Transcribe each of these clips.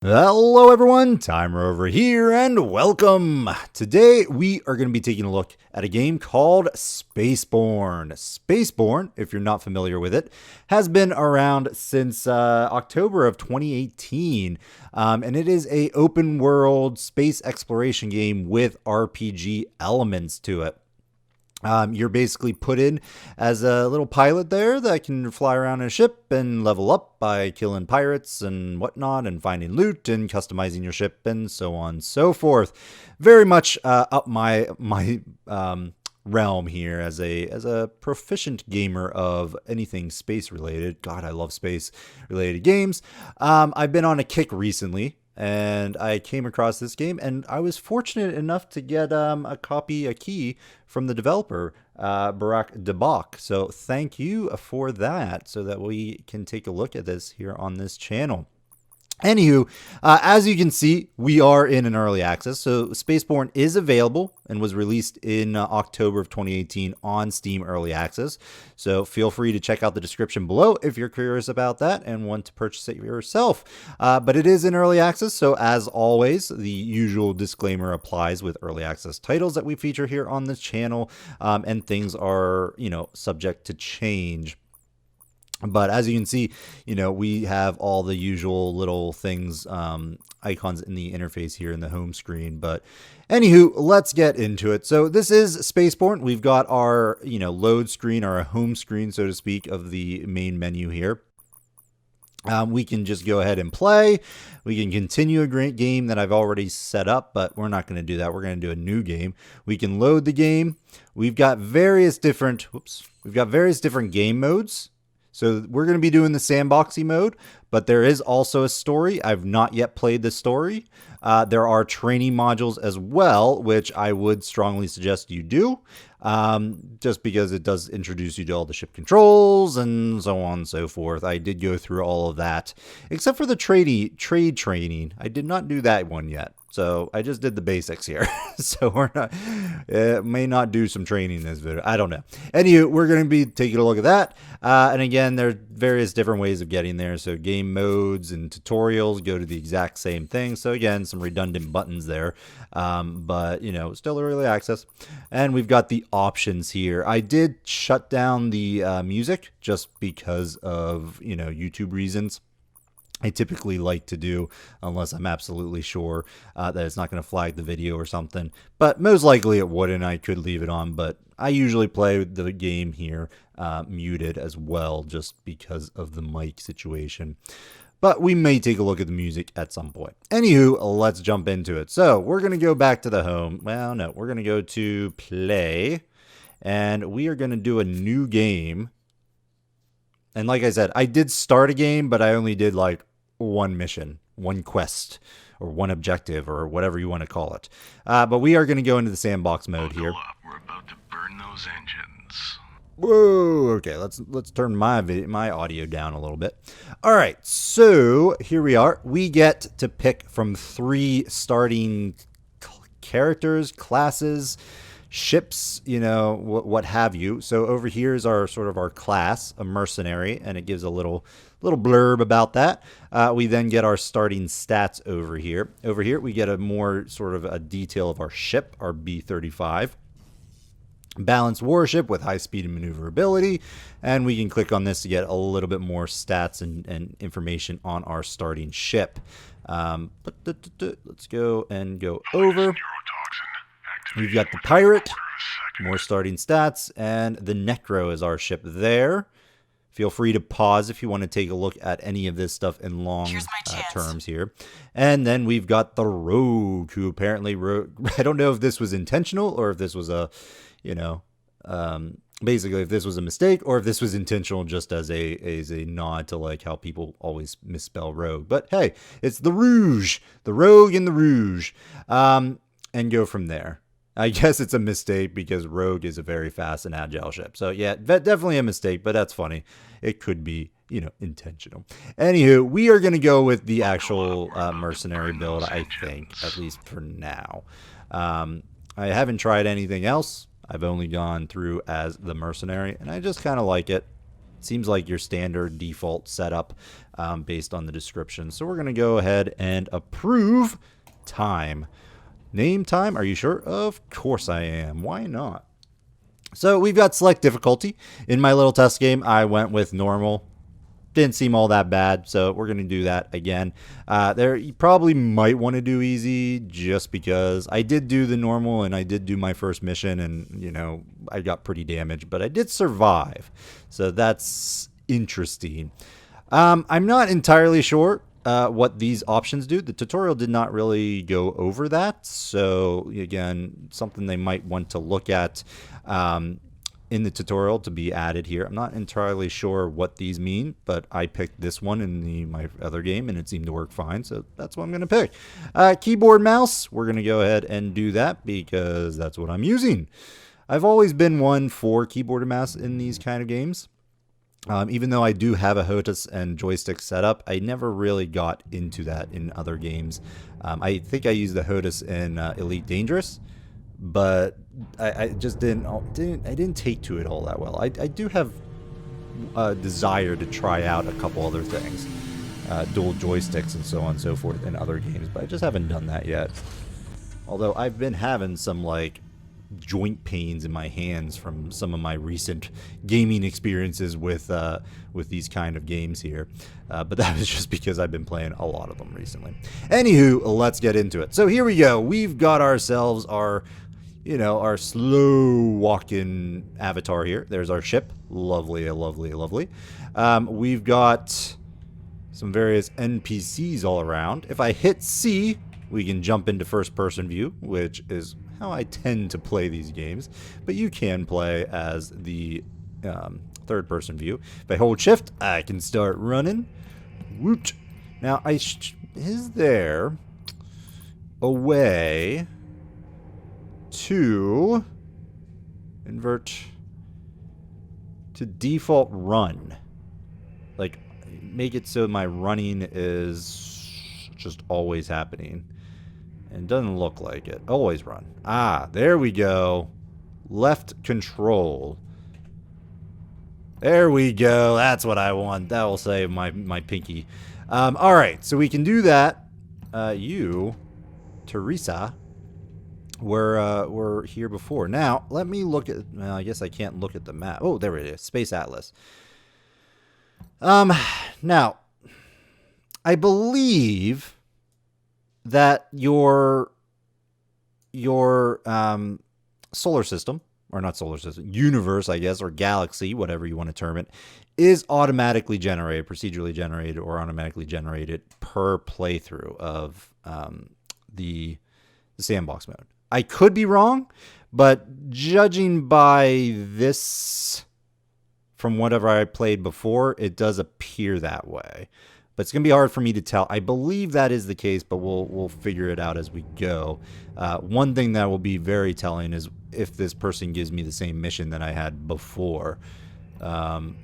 Hello everyone, Timer over here, and welcome! Today we are going to be taking a look at a game called SpaceBourne. SpaceBourne, if you're not familiar with it, has been around since October of 2018, and it is a open world space exploration game with RPG elements to it. You're basically put in as a little pilot there that can fly around in a ship and level up by killing pirates and whatnot and finding loot and customizing your ship and so on and so forth. Very much up my realm here as a proficient gamer of anything space related. God, I love space related games. I've been on a kick recently, and I came across this game, and I was fortunate enough to get a key from the developer, Barak Debak. So thank you for that, so that we can take a look at this here on this channel. Anywho, as you can see, we are in an early access. So SpaceBourne is available and was released in October of 2018 on Steam Early Access. So feel free to check out the description below if you're curious about that and want to purchase it yourself. But it is in early access, so as always, the usual disclaimer applies with early access titles that we feature here on this channel, and things are, subject to change. But as you can see, we have all the usual little things, icons in the interface here in the home screen. But anywho, let's get into it. So this is SpaceBourne. We've got our, load screen, our home screen, so to speak, of the main menu here. We can just go ahead and play. We can continue a great game that I've already set up, but we're not going to do that. We're going to do a new game. We can load the game. We've got various different game modes. So we're going to be doing the sandboxy mode, but there is also a story. I've not yet played the story. There are training modules as well, which I would strongly suggest you do, just because it does introduce you to all the ship controls and so on and so forth. I did go through all of that, except for the trade training. I did not do that one yet. So I just did the basics here. So may not do some training in this video. I don't know. Anyway, we're going to be taking a look at that. And again, there are various different ways of getting there. So game modes and tutorials go to the exact same thing. So again, some redundant buttons there. But, still early access. And we've got the options here. I did shut down the music just because of, YouTube reasons. I typically like to do, unless I'm absolutely sure that it's not going to flag the video or something. But most likely it wouldn't. I could leave it on, but I usually play the game here muted as well, just because of the mic situation. But we may take a look at the music at some point. Anywho, let's jump into it. So we're going to go back to the home. Well, no, we're going to go to play, and we are going to do a new game. And like I said, I did start a game, but I only did like one mission, one quest, or one objective, or whatever you want to call it. But we are going to go into the sandbox mode here. We're about to burn those engines. Whoa, okay, let's turn my audio down a little bit. All right, so here we are. We get to pick from 3 starting characters, classes, ships, what have you. So over here is our class, a mercenary, and it gives a little blurb about that. We then get our starting stats over here. Over here we get a more sort of a detail of our ship, our B-35. Balanced warship with high speed and maneuverability, and we can click on this to get a little bit more stats and information on our starting ship. Let's go over. We've got the pirate, more starting stats, and the Necro is our ship there. Feel free to pause if you want to take a look at any of this stuff in long terms here. And then we've got the Rogue, who apparently I don't know if this was intentional or if this was a, basically if this was a mistake or if this was intentional just as a nod to like how people always misspell Rogue. But hey, it's the Rouge, the Rogue and the Rouge, and go from there. I guess it's a mistake because Rogue is a very fast and agile ship. So yeah, definitely a mistake, but that's funny. It could be, intentional. Anywho, we are going to go with the actual mercenary build, I think, at least for now. I haven't tried anything else. I've only gone through as the mercenary, and I just kind of like it. seems like your standard default setup based on the description. So we're going to go ahead and approve time. Name time, are you sure? Of course I am. Why not? So we've got select difficulty. In my little test game, I went with normal. Didn't seem all that bad, so we're going to do that again. You probably might want to do easy just because I did do the normal and I did do my first mission and, you know, I got pretty damaged, but I did survive. So that's interesting. I'm not entirely sure what these options do. The tutorial did not really go over that. So again, something they might want to look at in the tutorial to be added here. I'm not entirely sure what these mean, but I picked this one in my other game and it seemed to work fine, so that's what I'm going to pick. Keyboard, mouse, we're going to go ahead and do that because that's what I'm using. I've always been one for keyboard and mouse in these kind of games. Even though I do have a HOTAS and joystick setup, I never really got into that in other games. I think I used the HOTAS in Elite Dangerous, but I just didn't take to it all that well. I do have a desire to try out a couple other things, dual joysticks and so on and so forth in other games, but I just haven't done that yet. Although I've been having some like joint pains in my hands from some of my recent gaming experiences with these kind of games here, but that was just because I've been playing a lot of them recently. Anywho, let's get into it. So here we go. We've got ourselves our slow walking avatar here. There's our ship. Lovely, lovely, lovely. We've got some various NPCs all around. If I hit C, we can jump into first person view, which is how I tend to play these games, but you can play as the third person view. If I hold shift, I can start running. Woot. Now, is there a way to invert to default run? Like, make it so my running is just always happening. And it doesn't look like it. Always run. Ah, there we go. Left control. There we go. That's what I want. That will save my pinky. Alright, so we can do that. You, Teresa, were here before. Now, let me look at... Well, I guess I can't look at the map. Oh, there it is. Space Atlas. Now, I believe that your solar system, or not solar system, universe, I guess, or galaxy, whatever you want to term it, is automatically generated, procedurally generated, or automatically generated per playthrough of the Sandbox mode. I could be wrong, but judging by this, from whatever I played before, it does appear that way. But it's going to be hard for me to tell. I believe that is the case, but we'll figure it out as we go. One thing that will be very telling is if this person gives me the same mission that I had before. Whoa.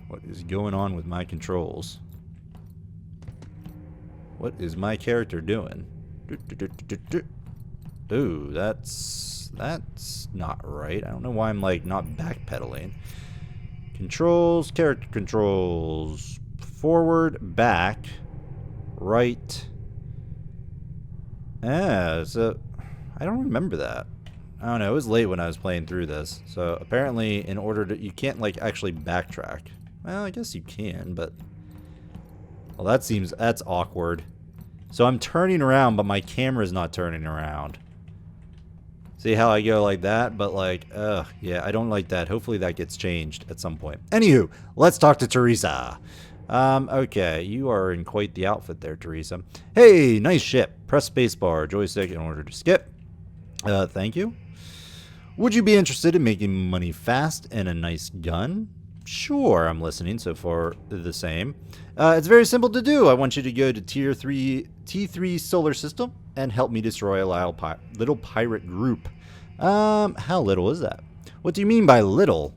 What is going on with my controls? What is my character doing? Ooh, that's not right. I don't know why I'm like not backpedaling. Controls, character controls. Forward, back, right. So I don't remember that. I don't know. It was late when I was playing through this. So apparently, in order to, you can't like actually backtrack. Well, I guess you can, but well, that's awkward. So I'm turning around, but my camera's not turning around. See how I go like that? But like, yeah, I don't like that. Hopefully that gets changed at some point. Anywho, let's talk to Teresa. Okay, you are in quite the outfit there, Teresa. Hey, nice ship. Press spacebar, joystick in order to skip. Thank you. Would you be interested in making money fast and a nice gun? Sure, I'm listening. So far, the same. It's very simple to do. I want you to go to T3 solar system and help me destroy a little pirate group. How little is that? What do you mean by little?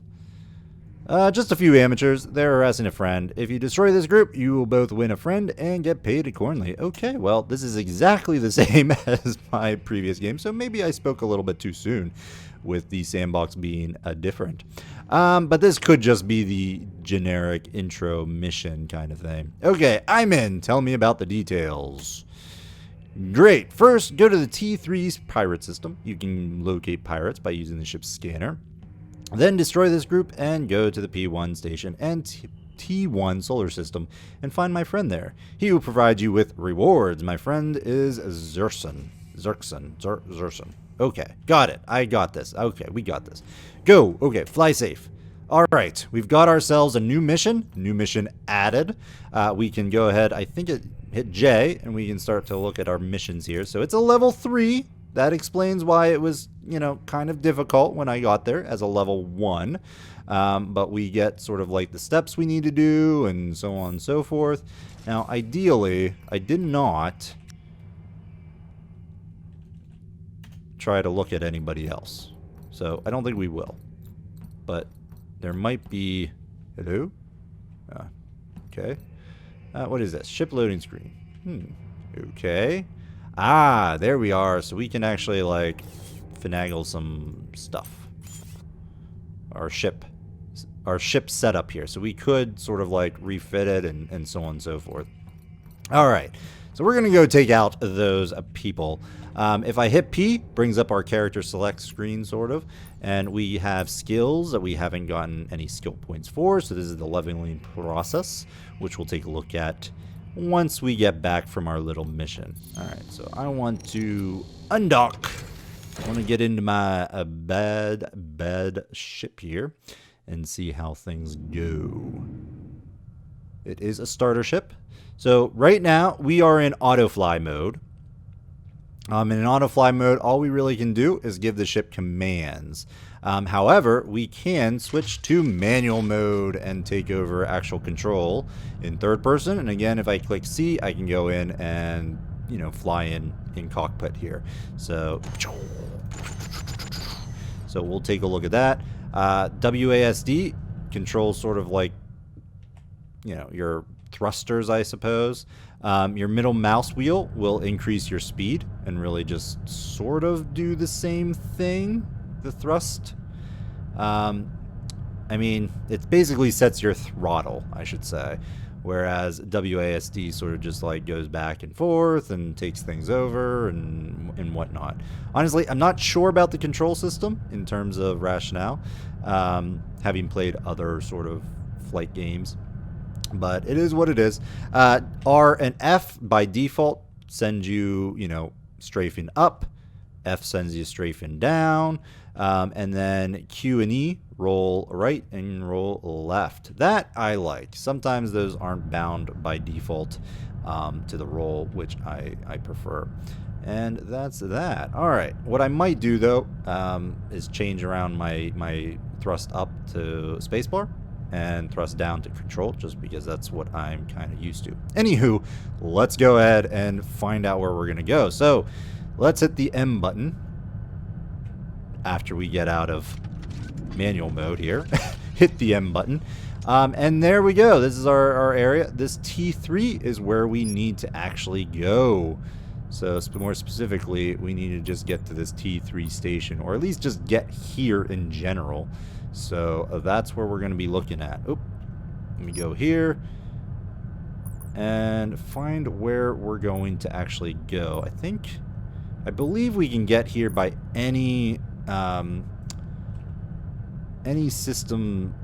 Just a few amateurs. They're harassing a friend. If you destroy this group, you will both win a friend and get paid accordingly. Okay, well, this is exactly the same as my previous game, so maybe I spoke a little bit too soon with the sandbox being different. But this could just be the generic intro mission kind of thing. Okay, I'm in. Tell me about the details. Great. First, go to the T3's pirate system. You can locate pirates by using the ship's scanner. Then destroy this group and go to the P1 station and T1 solar system and find my friend there. He will provide you with rewards. My friend is Zerson. Okay, got it. I got this. Okay, we got this. Go. Okay, fly safe. All right, we've got ourselves a new mission. New mission added. We can go ahead. I think hit J, and we can start to look at our missions here. So it's a level 3. That explains why it was, kind of difficult when I got there as a level 1. But we get sort of like the steps we need to do and so on and so forth. Now, ideally, I did not try to look at anybody else. So I don't think we will. But there might be... Hello? Okay. What is this? Ship loading screen. Okay. Ah, there we are. So we can actually, like, finagle some stuff. Our ship setup here. So we could sort of, like, refit it and so on and so forth. All right. So we're going to go take out those people. If I hit P, brings up our character select screen, sort of. And we have skills that we haven't gotten any skill points for. So this is the leveling process, which we'll take a look at once we get back from our little mission. Alright, so I want to undock. I want to get into my bad ship here and see how things go. It is a starter ship. So right now we are in autofly mode. In an autofly mode, all we really can do is give the ship commands. However, we can switch to manual mode and take over actual control in third person. And again, if I click C, I can go in and, fly in cockpit here. So we'll take a look at that. WASD controls sort of like, your thrusters, I suppose. Your middle mouse wheel will increase your speed and really just sort of do the same thing, the thrust. It basically sets your throttle, I should say, whereas WASD sort of just like goes back and forth and takes things over and whatnot. Honestly, I'm not sure about the control system in terms of rationale, having played other sort of flight games. But it is what it is. R and F by default send you, strafing up. F sends you strafing down. And then Q and E roll right and roll left. That I like. Sometimes those aren't bound by default to the roll, which I prefer. And that's that. All right. What I might do, though, is change around my thrust up to spacebar and thrust down to control, just because that's what I'm kind of used to. Anywho, let's go ahead and find out where we're going to go. So let's hit the M button after we get out of manual mode here. Hit the M button. And there we go. This is our area. This T3 is where we need to actually go. So more specifically, we need to just get to this T3 station, or at least just get here in general. So that's where we're going to be looking at. Oop. Let me go here and find where we're going to actually go. I believe we can get here by any system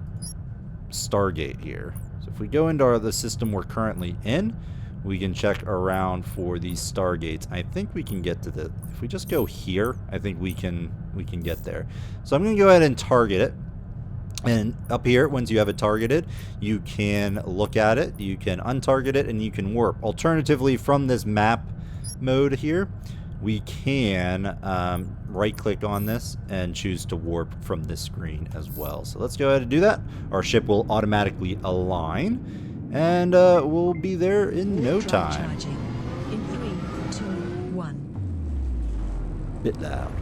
Stargate here. So if we go into the system we're currently in, we can check around for these Stargates. I think we can get to the... If we just go here, I think we can get there. So I'm going to go ahead and target it. And up here, once you have it targeted, you can look at it, you can untarget it, and you can warp. Alternatively, from this map mode here, we can right-click on this and choose to warp from this screen as well. So let's go ahead and do that. Our ship will automatically align, and we'll be there in no time. In 3, 2, 1. Bit loud.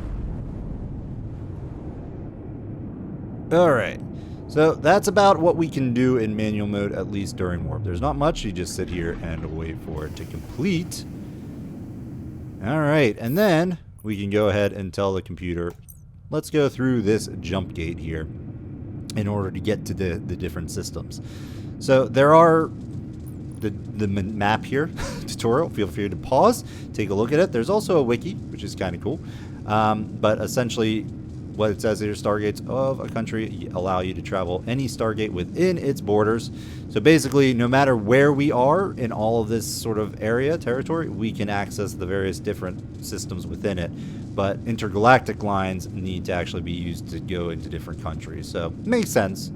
Alright, so that's about what we can do in manual mode, at least during warp. There's not much, you just sit here and wait for it to complete. Alright, and then we can go ahead and tell the computer, let's go through this jump gate here in order to get to the different systems. So there are the map here, tutorial. Feel free to pause, take a look at it. There's also a wiki, which is kind of cool. But essentially, what it says here, stargates of a country allow you to travel any stargate within its borders. So basically, no matter where we are in all of this sort of area, territory, we can access the various different systems within it. But intergalactic lines need to actually be used to go into different countries. So, makes sense.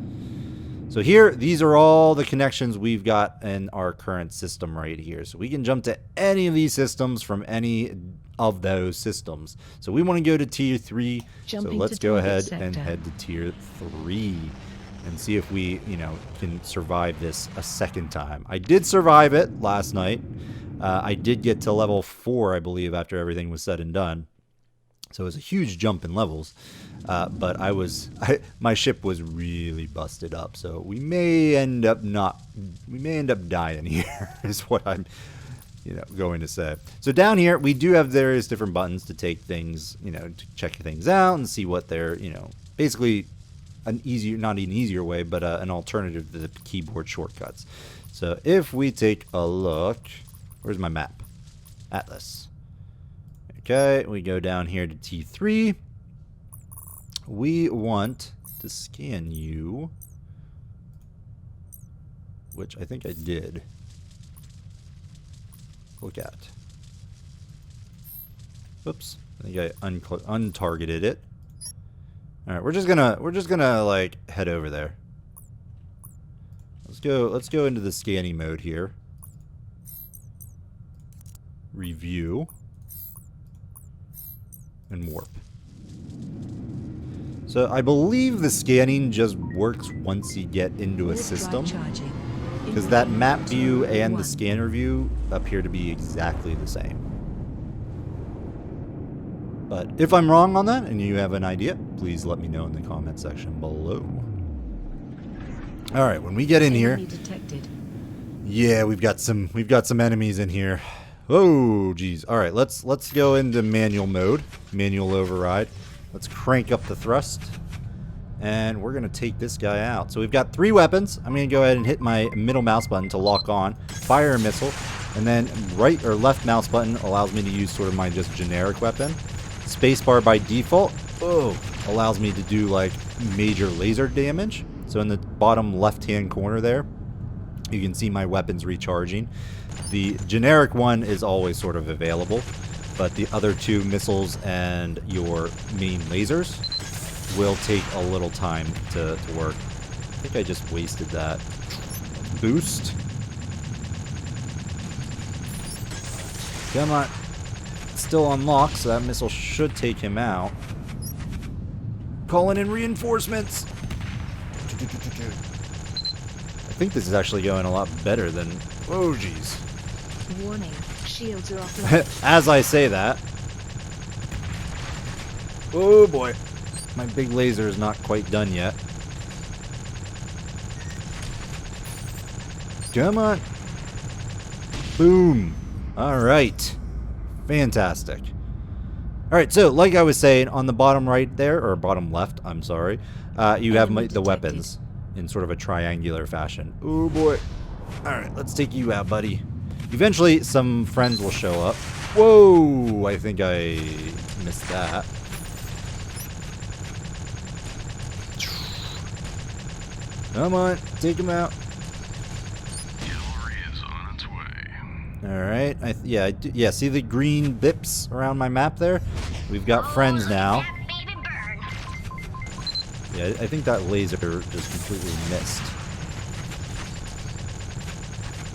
So here, these are all the connections we've got in our current system right here. So we can jump to any of these systems from any of those systems. So we want to go to tier 3. Jumping so let's to go target ahead sector. and head to tier 3 and see if we, can survive this a second time. I did survive it last night. I did get to level 4, I believe, after everything was said and done. So it was a huge jump in levels, but my ship was really busted up. So we may end up dying here, is what I'm, going to say. So down here we do have various different buttons to take things, to check things out and see what they're, basically not an easier way, but an alternative to the keyboard shortcuts. So if we take a look, where's my map? Atlas. Okay, we go down here to T3. We want to scan you, which I think I did. Look at. Oops, I think I untargeted it. All right, we're just gonna like head over there. Let's go into the scanning mode here. Review. And warp. So I believe the scanning just works once you get into a system, because that map view and the scanner view appear to be exactly the same. But if I'm wrong on that and you have an idea, please let me know in the comment section below. All right, when we get in here, yeah, we've got some enemies in here. Oh, geez. All right, let's go into manual mode, manual override. Let's crank up the thrust, and we're gonna take this guy out. So we've got 3 weapons. I'm gonna go ahead and hit my middle mouse button to lock on, fire a missile, and then right or left mouse button allows me to use sort of my just generic weapon. Spacebar by default, allows me to do like major laser damage. So in the bottom left-hand corner there, you can see my weapons recharging. The generic one is always sort of available, but the other 2 missiles and your main lasers will take a little time to work. I think I just wasted that boost. Come on. It's still unlocked, so that missile should take him out. Calling in reinforcements. I think this is actually going a lot better than... Oh, jeez. Warning, shields are offline. As I say that... Oh, boy. My big laser is not quite done yet. Come on. Boom. All right. Fantastic. All right, so like I was saying, on the bottom right there, or bottom left, I'm sorry, you have the weapons in sort of a triangular fashion. Oh boy. All right, let's take you out, buddy. Eventually, some friends will show up. Whoa, I think I missed that. Come on, take him out. Cavalry is on its way. All right, yeah. See the green bips around my map there? We've got friends now. Yeah, I think that laser just completely missed.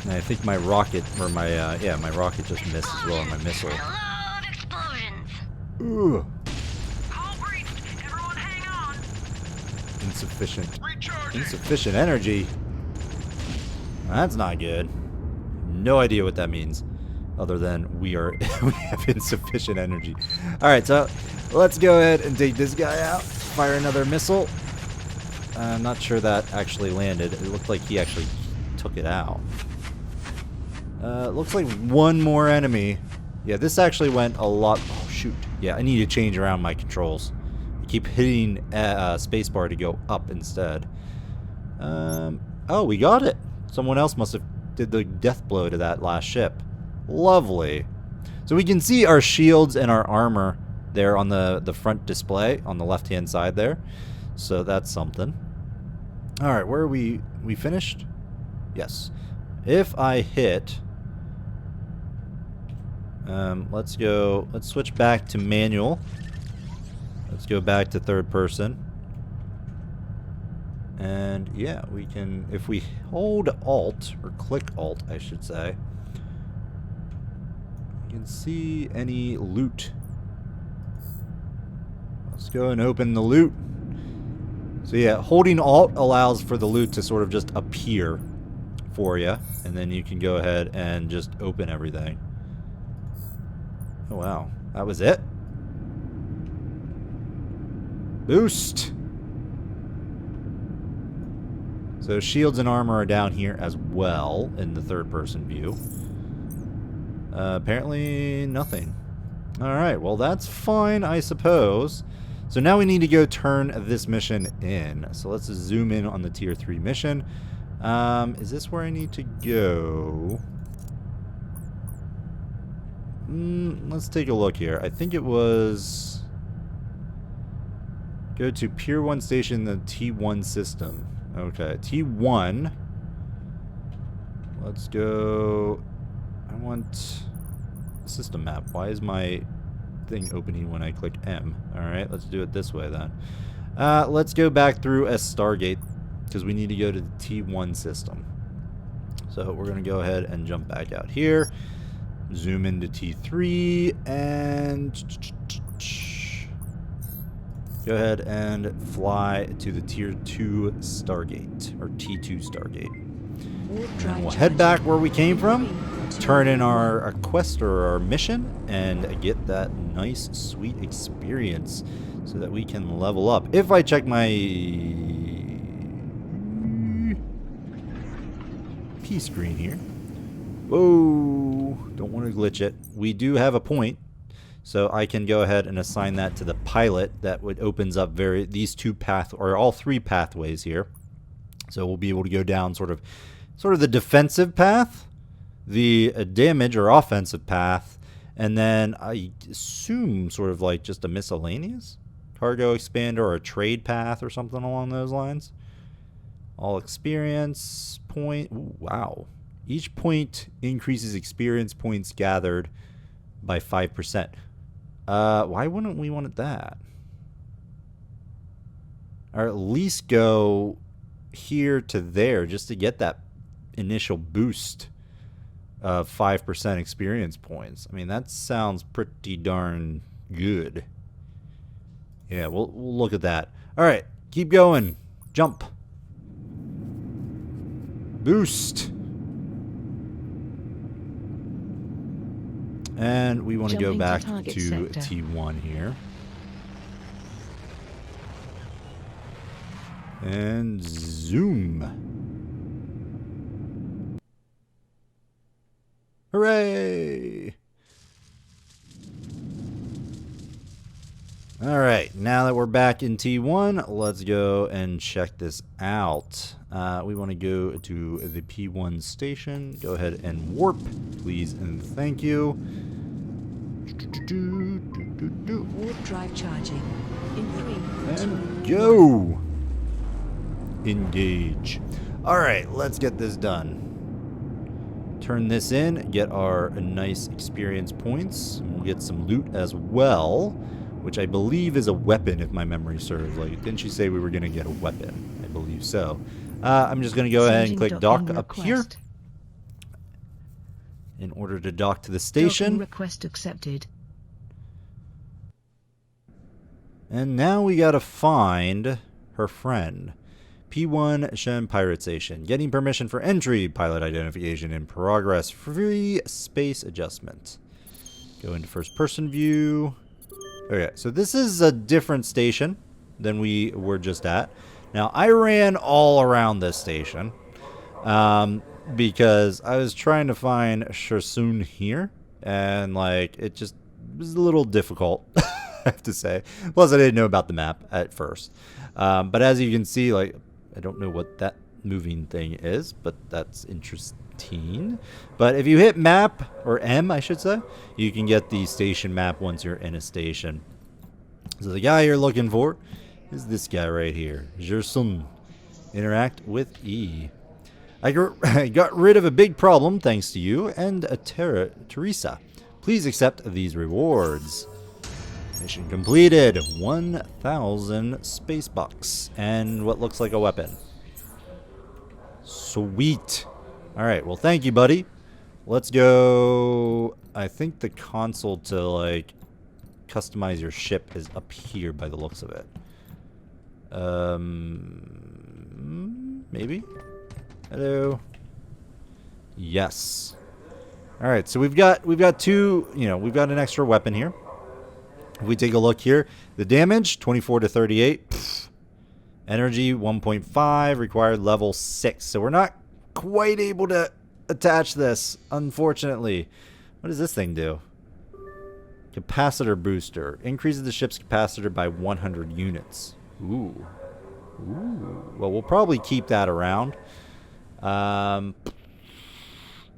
And I think my rocket, or my rocket just missed as well on my missile. Ooh. Insufficient energy. That's not good. No idea what that means, other than we have insufficient energy. All right, so let's go ahead and take this guy out. Fire another missile. I'm not sure that actually landed. It looked like he actually took it out. Looks like one more enemy. Yeah, this actually went a lot. Oh shoot. Yeah, I need to change around my controls. I keep hitting spacebar to go up instead. Oh, we got it. Someone else must have did the death blow to that last ship. Lovely. So we can see our shields and our armor there on the front display on the left-hand side there. So that's something. All right, where are we? We finished? Yes. If I hit... let's go... Let's switch back to manual. Let's go back to third person. And yeah, we can... If we hold Alt, or click Alt, I should say, we can see any loot. Let's go and open the loot. So yeah, holding Alt allows for the loot to sort of just appear for you, and then you can go ahead and just open everything. Oh wow, that was it? Boost! So shields and armor are down here as well in the third person view. Apparently nothing. Alright, well that's fine, I suppose. So now we need to go turn this mission in. So let's zoom in on the tier 3 mission. Is this where I need to go? Let's take a look here. I think it was... Go to Pier 1 station, the T1 system. Okay, T1. Let's go... I want... system map. Why is my thing opening when I click M? Alright, let's do it this way then. Let's go back through a Stargate, because we need to go to the T1 system. So we're going to go ahead and jump back out here. Zoom into T3 and go ahead and fly to the Tier 2 Stargate, or T2 Stargate. And we'll head back where we came from, turn in our quest or our mission, and get that nice, sweet experience so that we can level up. If I check my P screen here. Whoa, don't want to glitch it. We do have a point, so I can go ahead and assign that to the pilot. That would opens up these two or all three pathways here. So we'll be able to go down sort of the defensive path, the damage or offensive path, and then I assume sort of like just a miscellaneous cargo expander or a trade path or something along those lines. All experience point. Ooh, wow. Each point increases experience points gathered by 5%. Why wouldn't we want that? Or at least go here to there just to get that initial boost of 5% experience points. I mean, that sounds pretty darn good. Yeah, we'll look at that. All right, keep going. Jump. Boost. And we want to go back to T1 here. And zoom. Hooray! Alright, now that we're back in T1, let's go and check this out. We want to go to the P1 station. Go ahead and warp, please and thank you. Warp drive charging. In 3, and go! Engage. Alright, let's get this done. Turn this in, get our nice experience points. And we'll get some loot as well, which I believe is a weapon if my memory serves. Like, didn't you say we were going to get a weapon? I believe so. I'm just going to go ahead and click dock up here in order to dock to the station. Request accepted. And now we got to find her friend. P1 Shen Pirate Station. Getting permission for entry. Pilot identification in progress. Free space adjustment. Go into first person view. Okay, so this is a different station than we were just at. Now, I ran all around this station because I was trying to find Shersun here, and like it just was a little difficult. have to say. Plus, I didn't know about the map at first. But as you can see, like, I don't know what that moving thing is, but that's interesting. But if you hit map, or M, I should say, you can get the station map once you're in a station. So the guy you're looking for is this guy right here, Gerson. Interact with E. I got rid of a big problem thanks to you and Teresa. Please accept these rewards. Mission completed. 1,000 space bucks and what looks like a weapon. Sweet. Alright, well thank you, buddy. Let's go. I think the console to like customize your ship is up here by the looks of it. Maybe? Hello. Yes. Alright, so we've got two, we've got an extra weapon here. If we take a look here, the damage 24 to 38. Pfft. Energy 1.5, required level 6. So we're not quite able to attach this, unfortunately. What does this thing do? Capacitor Booster. Increases the ship's capacitor by 100 units. Ooh. Ooh. Well, we'll probably keep that around.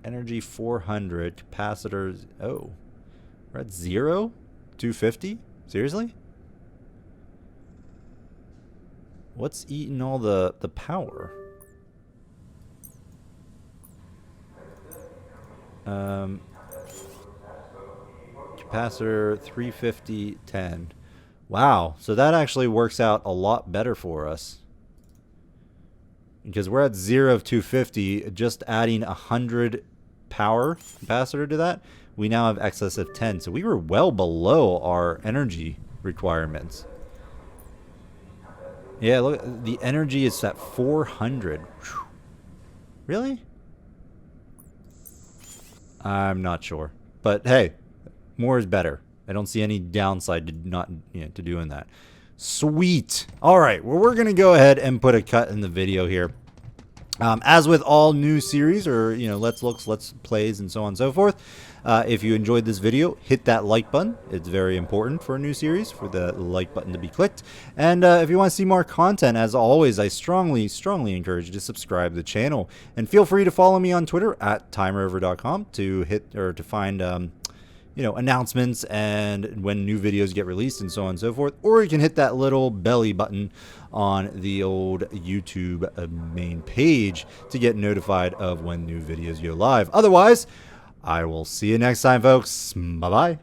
Energy 400. Capacitors. Oh. We're at 0? 250? Seriously? What's eating all the power? Capacitor 350, 10. Wow, so that actually works out a lot better for us. Because we're at 0 of 250, just adding 100 power capacitor to that, we now have excess of 10. So we were well below our energy requirements. Yeah, look, the energy is at 400. Whew. Really? I'm not sure. But hey, more is better. I don't see any downside to to doing that. Sweet. All right, well, we're gonna go ahead and put a cut in the video here. As with all new series or let's plays and so on and so forth, if you enjoyed this video, hit that like button. It's very important for a new series for the like button to be clicked. And if you want to see more content, as always, I strongly encourage you to subscribe to the channel. And feel free to follow me on Twitter at timerover.com to find announcements and when new videos get released and so on and so forth. Or you can hit that little belly button on the old YouTube main page to get notified of when new videos go live. Otherwise, I will see you next time, folks. Bye-bye.